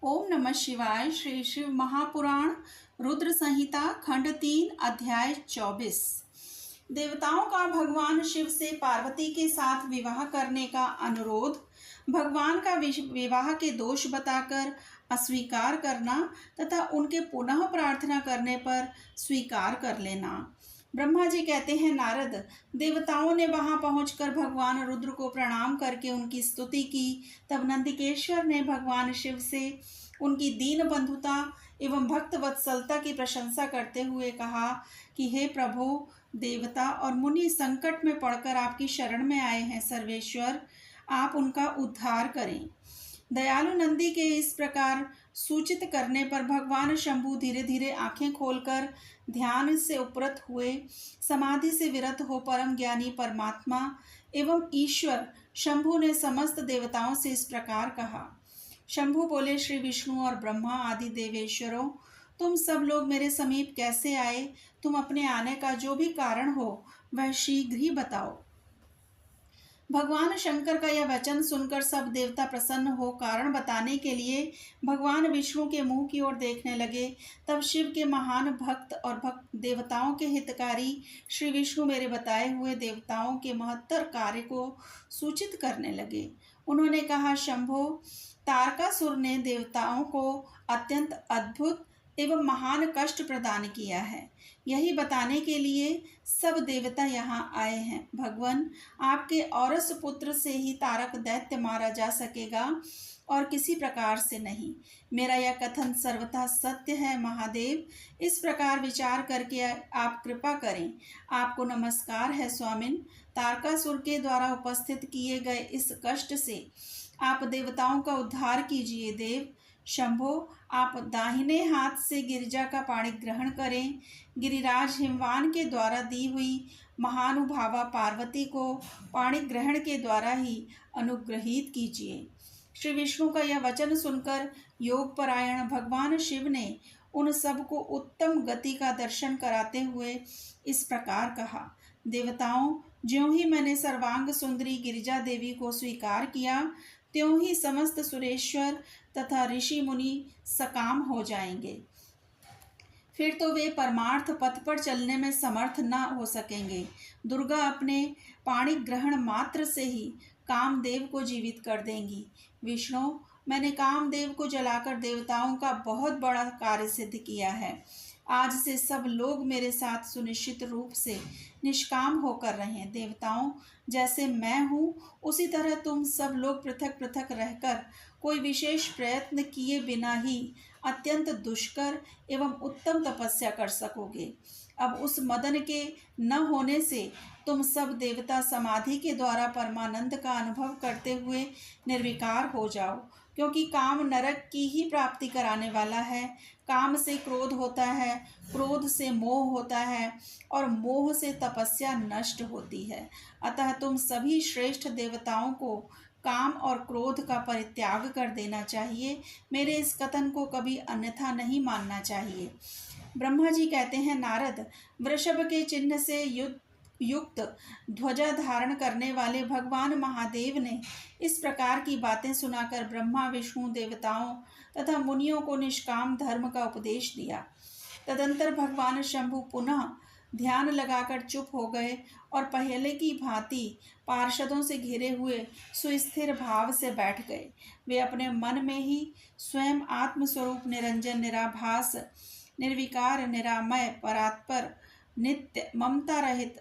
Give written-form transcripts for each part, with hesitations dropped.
ओम नमः शिवाय। श्री शिव महापुराण रुद्र संहिता खंड 3 अध्याय 24। देवताओं का भगवान शिव से पार्वती के साथ विवाह करने का अनुरोध, भगवान का विवाह के दोष बताकर अस्वीकार करना तथा उनके पुनः प्रार्थना करने पर स्वीकार कर लेना। ब्रह्मा जी कहते हैं, नारद, देवताओं ने वहां पहुंचकर भगवान रुद्र को प्रणाम करके उनकी स्तुति की। तब नंदिकेश्वर ने भगवान शिव से उनकी दीन बंधुता एवं भक्त वत्सलता की प्रशंसा करते हुए कहा कि हे प्रभु, देवता और मुनि संकट में पड़कर आपकी शरण में आए हैं। सर्वेश्वर, आप उनका उद्धार करें। दयालु नंदी के इस प्रकार सूचित करने पर भगवान शंभु धीरे धीरे आंखें खोलकर ध्यान से उपरत हुए। समाधि से विरत हो परम ज्ञानी परमात्मा एवं ईश्वर शंभु ने समस्त देवताओं से इस प्रकार कहा। शंभु बोले, श्री विष्णु और ब्रह्मा आदि देवेश्वरों, तुम सब लोग मेरे समीप कैसे आए? तुम अपने आने का जो भी कारण हो वह शीघ्र ही बताओ। भगवान शंकर का यह वचन सुनकर सब देवता प्रसन्न हो कारण बताने के लिए भगवान विष्णु के मुंह की ओर देखने लगे। तब शिव के महान भक्त और भक्त देवताओं के हितकारी श्री विष्णु मेरे बताए हुए देवताओं के महत्तर कार्य को सूचित करने लगे। उन्होंने कहा, शंभो, तारकासुर ने देवताओं को अत्यंत अद्भुत एवं महान कष्ट प्रदान किया है। यही बताने के लिए सब देवता यहाँ आए हैं। भगवान, आपके औरस पुत्र से ही तारक दैत्य मारा जा सकेगा और किसी प्रकार से नहीं। मेरा यह कथन सर्वथा सत्य है। महादेव, इस प्रकार विचार करके आप कृपा करें। आपको नमस्कार है स्वामिन। तारकासुर के द्वारा उपस्थित किए गए इस कष्ट से आप देवताओं का उद्धार कीजिए। देव शंभो, आप दाहिने हाथ से गिरिजा का पाणी ग्रहण करें। गिरिराज हिमवान के द्वारा दी हुई महानुभावा पार्वती को पाणी ग्रहण के द्वारा ही अनुग्रहित कीजिए। श्री विष्णु का यह वचन सुनकर योगपरायण भगवान शिव ने उन सबको उत्तम गति का दर्शन कराते हुए इस प्रकार कहा। देवताओं, ज्यों ही मैंने सर्वांग सुंदरी गिरिजा देवी को स्वीकार किया, त्यों ही समस्त सुरेश्वर तथा ऋषि मुनि सकाम हो जाएंगे। फिर तो वे परमार्थ पथ पर चलने में समर्थ न हो सकेंगे। दुर्गा अपने पाणी ग्रहण मात्र से ही कामदेव को जीवित कर देंगी। विष्णु, मैंने कामदेव को जलाकर देवताओं का बहुत बड़ा कार्य सिद्ध किया है। आज से सब लोग मेरे साथ सुनिश्चित रूप से निष्काम होकर रहें। देवताओं, जैसे मैं हूँ उसी तरह तुम सब लोग पृथक पृथक रहकर कोई विशेष प्रयत्न किए बिना ही अत्यंत दुष्कर एवं उत्तम तपस्या कर सकोगे। अब उस मदन के न होने से तुम सब देवता समाधि के द्वारा परमानंद का अनुभव करते हुए निर्विकार हो जाओ, क्योंकि काम नरक की ही प्राप्ति कराने वाला है। काम से क्रोध होता है, क्रोध से मोह होता है और मोह से तपस्या नष्ट होती है। अतः तुम सभी श्रेष्ठ देवताओं को काम और क्रोध का परित्याग कर देना चाहिए। मेरे इस कथन को कभी अन्यथा नहीं मानना चाहिए। ब्रह्मा जी कहते हैं, नारद, वृषभ के चिन्ह से युक्त ध्वजा धारण करने वाले भगवान महादेव ने इस प्रकार की बातें सुनाकर ब्रह्मा विष्णु देवताओं तथा मुनियों को निष्काम धर्म का उपदेश दिया। तदंतर भगवान शंभु पुनः ध्यान लगाकर चुप हो गए और पहले की भांति पार्षदों से घिरे हुए सुस्थिर भाव से बैठ गए। वे अपने मन में ही स्वयं आत्मस्वरूप निरंजन, निराभास, निर्विकार, निरामय, परात्पर, नित्य, ममता रहित,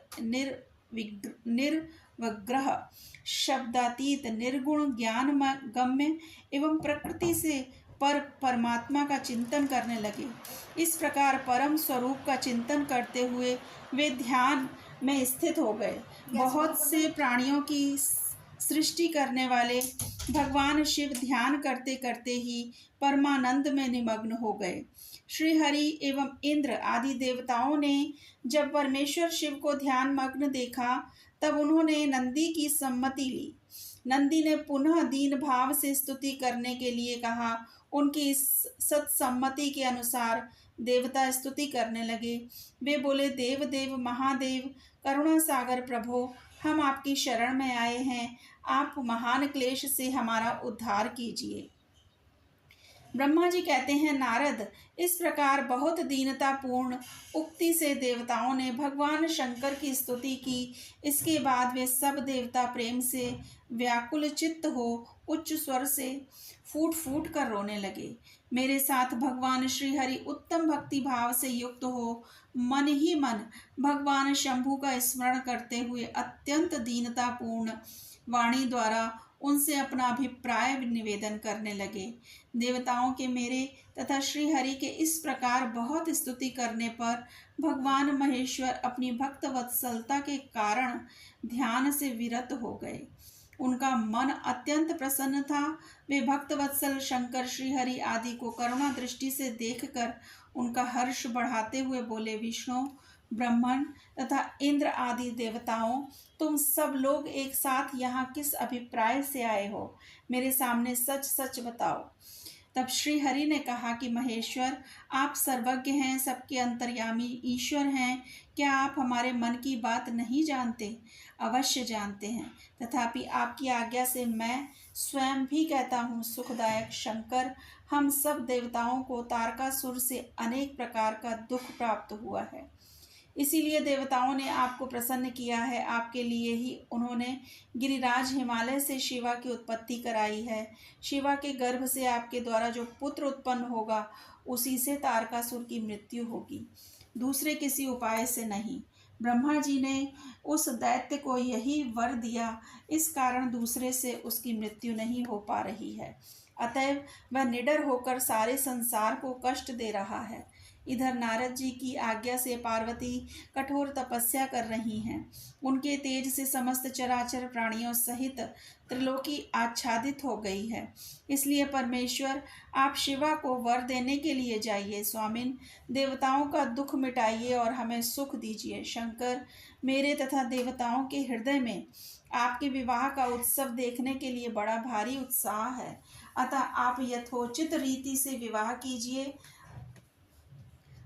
निर्विग्रह, शब्दातीत, निर्गुण, ज्ञान गम्य एवं प्रकृति से परमात्मा का चिंतन करने लगे। इस प्रकार परम स्वरूप का चिंतन करते हुए वे ध्यान में स्थित हो गए। बहुत से प्राणियों की सृष्टि करने वाले भगवान शिव ध्यान करते करते ही परमानंद में निमग्न हो गए। श्री हरि एवं इंद्र आदि देवताओं ने जब परमेश्वर शिव को ध्यान मग्न देखा, तब उन्होंने नंदी की सम्मति ली। नंदी ने पुनः दीन भाव से स्तुति करने के लिए कहा। उनकी इस सत्सम्मति के अनुसार देवता स्तुति करने लगे। वे बोले, देव देव महादेव, करुणा सागर प्रभो, हम आपकी शरण में आए हैं। आप महान क्लेश से हमारा उद्धार कीजिए। ब्रह्मा जी कहते हैं, नारद, इस प्रकार बहुत दीनतापूर्ण उक्ति से देवताओं ने भगवान शंकर की स्तुति की। इसके बाद वे सब देवता प्रेम से व्याकुल चित्त हो उच्च स्वर से फूट फूट कर रोने लगे। मेरे साथ भगवान श्री हरि उत्तम भक्ति भाव से युक्त हो मन ही मन भगवान शंभु का स्मरण करते हुए अत्यंत दीनतापूर्ण वाणी द्वारा उनसे अपना अभिप्राय निवेदन करने लगे। देवताओं के मेरे तथा श्री हरि के इस प्रकार बहुत स्तुति करने पर भगवान महेश्वर अपनी भक्त वत्सलता के कारण ध्यान से विरत हो गए। उनका मन अत्यंत प्रसन्न था। वे भक्त वत्सल शंकर श्री हरि आदि को करुणा दृष्टि से देखकर उनका हर्ष बढ़ाते हुए बोले, विष्णु, ब्रह्मण तथा इंद्र आदि देवताओं, तुम सब लोग एक साथ यहाँ किस अभिप्राय से आए हो? मेरे सामने सच सच बताओ। तब श्री हरि ने कहा कि महेश्वर, आप सर्वज्ञ हैं, सबके अंतर्यामी ईश्वर हैं। क्या आप हमारे मन की बात नहीं जानते? अवश्य जानते हैं, तथापि आपकी आज्ञा से मैं स्वयं भी कहता हूँ, सुखदायक शंकर, हम सब देवताओं को तारकासुर से अनेक प्रकार का दुख प्राप्त हुआ है। इसीलिए देवताओं ने आपको प्रसन्न किया है। आपके लिए ही उन्होंने गिरिराज हिमालय से शिवा की उत्पत्ति कराई है। शिवा के गर्भ से आपके द्वारा जो पुत्र उत्पन्न होगा, उसी से तारकासुर की मृत्यु होगी, दूसरे किसी उपाय से नहीं। ब्रह्मा जी ने उस दैत्य को यही वर दिया, इस कारण दूसरे से उसकी मृत्यु नहीं हो पा रही है। अतएव वह निडर होकर सारे संसार को कष्ट दे रहा है। इधर नारद जी की आज्ञा से पार्वती कठोर तपस्या कर रही हैं। उनके तेज से समस्त चराचर प्राणियों सहित त्रिलोकी आच्छादित हो गई है। इसलिए परमेश्वर, आप शिवा को वर देने के लिए जाइए। स्वामिन, देवताओं का दुख मिटाइए और हमें सुख दीजिए। शंकर, मेरे तथा देवताओं के हृदय में आपके विवाह का उत्सव देखने के लिए बड़ा भारी उत्साह है। अतः आप यथोचित रीति से विवाह कीजिए।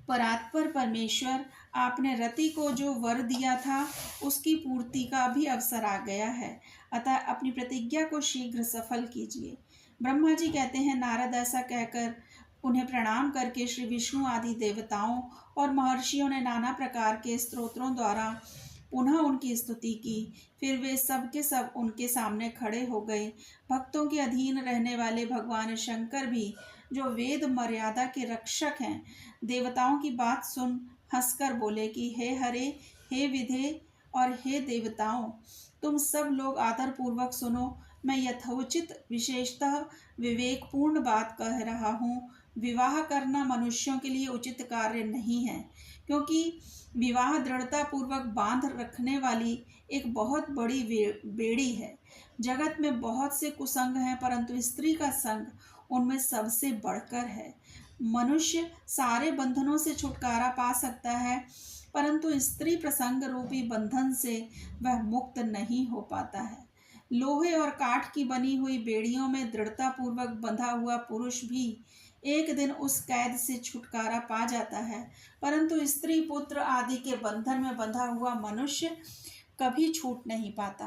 परात्पर परमेश्वर, आपने रति को जो वर दिया था, उसकी पूर्ति का भी अवसर आ गया है। अतः अपनी प्रतिज्ञा को शीघ्र सफल कीजिए। ब्रह्मा जी कहते हैं, नारद, ऐसा कहकर उन्हें प्रणाम करके श्री विष्णु आदि देवताओं और महर्षियों ने नाना प्रकार के स्तोत्रों द्वारा पुनः उनकी स्तुति की। फिर वे सब के सब उनके सामने खड़े हो गए। भक्तों के अधीन रहने वाले भगवान शंकर भी, जो वेद मर्यादा के रक्षक हैं, देवताओं की बात सुन हंसकर बोले कि हे हरे, हे विधे और हे देवताओं, तुम सब लोग आदरपूर्वक सुनो। मैं यथोचित विशेषतः विवेकपूर्ण बात कह रहा हूँ। विवाह करना मनुष्यों के लिए उचित कार्य नहीं है, क्योंकि विवाह दृढ़ता पूर्वक बांध रखने वाली एक बहुत बड़ी बेड़ी है। जगत में बहुत से कुसंग हैं, परंतु स्त्री का संग उनमें सबसे बढ़कर है। मनुष्य सारे बंधनों से छुटकारा पा सकता है, परंतु स्त्री प्रसंग रूपी बंधन से वह मुक्त नहीं हो पाता है। लोहे और काठ की बनी हुई बेड़ियों में दृढ़ता पूर्वक बंधा हुआ पुरुष भी एक दिन उस कैद से छुटकारा पा जाता है, परंतु स्त्री पुत्र आदि के बंधन में बंधा हुआ मनुष्य कभी छूट नहीं पाता।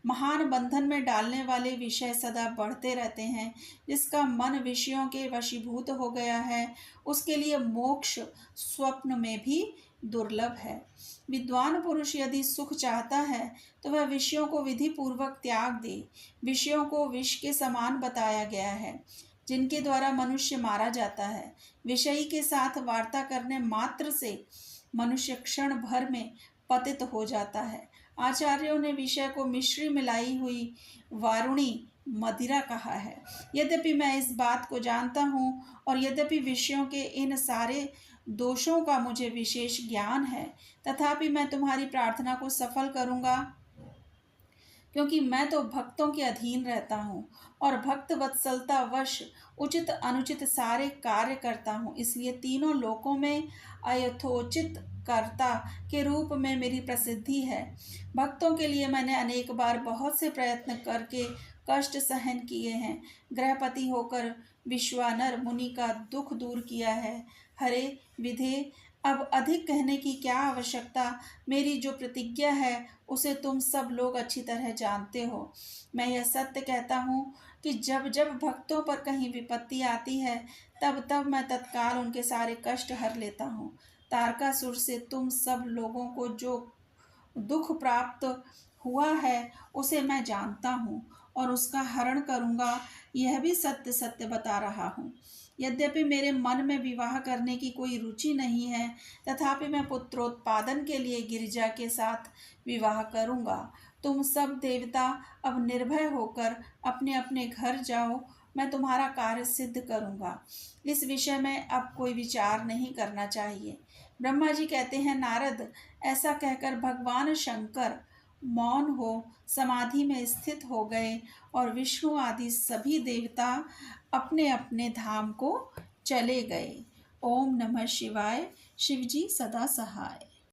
महान बंधन में डालने वाले विषय सदा बढ़ते रहते हैं। जिसका मन विषयों के वशीभूत हो गया है, उसके लिए मोक्ष स्वप्न में भी दुर्लभ है। विद्वान पुरुष यदि सुख चाहता है तो वह विषयों को विधि पूर्वक त्याग दे। विषयों को विष के समान बताया गया है, जिनके द्वारा मनुष्य मारा जाता है। विषयी के साथ वार्ता करने मात्र से मनुष्य क्षण भर में पतित हो जाता है। आचार्यों ने विषय को मिश्री मिलाई हुई वारुणी मदिरा कहा है। यद्यपि मैं इस बात को जानता हूँ और यद्यपि विषयों के इन सारे दोषों का मुझे विशेष ज्ञान है, तथापि मैं तुम्हारी प्रार्थना को सफल करूँगा, क्योंकि मैं तो भक्तों के अधीन रहता हूँ और भक्त वत्सलता वश उचित अनुचित सारे कार्य करता हूँ। इसलिए तीनों लोकों में अयथोचित कर्ता के रूप में मेरी प्रसिद्धि है। भक्तों के लिए मैंने अनेक बार बहुत से प्रयत्न करके कष्ट सहन किए हैं। गृहपति होकर विश्वानर मुनि का दुख दूर किया है। हरे विधे, अब अधिक कहने की क्या आवश्यकता। मेरी जो प्रतिज्ञा है उसे तुम सब लोग अच्छी तरह जानते हो। मैं यह सत्य कहता हूँ कि जब जब भक्तों पर कहीं विपत्ति आती है तब तब मैं तत्काल उनके सारे कष्ट हर लेता हूँ। तारकासुर से तुम सब लोगों को जो दुख प्राप्त हुआ है उसे मैं जानता हूँ और उसका हरण करूँगा, यह भी सत्य सत्य बता रहा हूँ। यद्यपि मेरे मन में विवाह करने की कोई रुचि नहीं है, तथापि मैं पुत्रोत्पादन के लिए गिरिजा के साथ विवाह करूँगा। तुम सब देवता अब निर्भय होकर अपने अपने घर जाओ, मैं तुम्हारा कार्य सिद्ध करूँगा। इस विषय में अब कोई विचार नहीं करना चाहिए। ब्रह्मा जी कहते हैं, नारद, ऐसा कहकर भगवान शंकर मौन हो समाधि में स्थित हो गए और विष्णु आदि सभी देवता अपने अपने धाम को चले गए। ओम नमः शिवाय। शिवजी सदा सहाय।